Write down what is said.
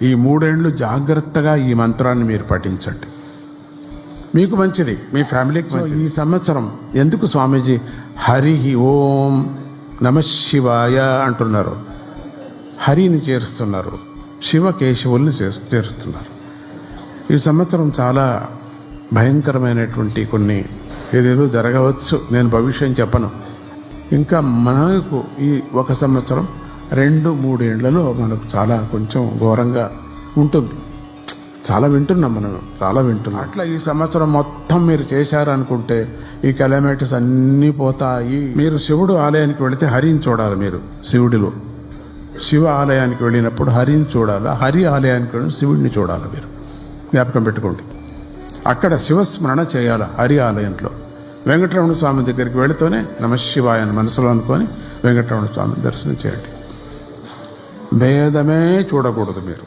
ఈ 3 ఏళ్ళు జాగ్రత్తగా ఈ మంత్రాన్ని మీరు పఠించండి, మీకు మంచిది, మీ ఫ్యామిలీకి మంచిది. ఈ సంవత్సరం ఎందుకు స్వామీజీ హరి ఓం నమ శివాయ అంటున్నారు? హరిని చేరుస్తున్నారు, శివకేశవుల్ని చేరుస్తున్నారు. ఈ సంవత్సరం చాలా భయంకరమైనటువంటి కొన్ని ఏదేదో జరగవచ్చు, నేను భవిష్యం చెప్పను. ఇంకా మనకు ఈ 1 సంవత్సరం 2-3 ఏళ్లలో మనకు చాలా కొంచెం ఘోరంగా ఉంటుంది. చాలా వింటున్నాం, మనం చాలా వింటున్నాం. అట్లా ఈ సంవత్సరం మొత్తం మీరు చేశారనుకుంటే ఈ కెలమిటీస్ అన్నీ పోతాయి. మీరు శివుడు ఆలయానికి వెళితే హరిని చూడాలి. మీరు శివుడిలో శివ ఆలయానికి వెళ్ళినప్పుడు హరిని చూడాలి, హరి ఆలయానికి వెళ్ళి శివుడిని చూడాలి. మీరు జ్ఞాపకం పెట్టుకోండి. అక్కడ శివస్మరణ చేయాలి. హరి ఆలయంలో వెంకటరమణ స్వామి దగ్గరికి వెళితేనే నమశివాయ అని మనసులో అనుకొని వెంకటరమణ స్వామిని దర్శనం చేయండి. భేదమే చూడకూడదు మీరు.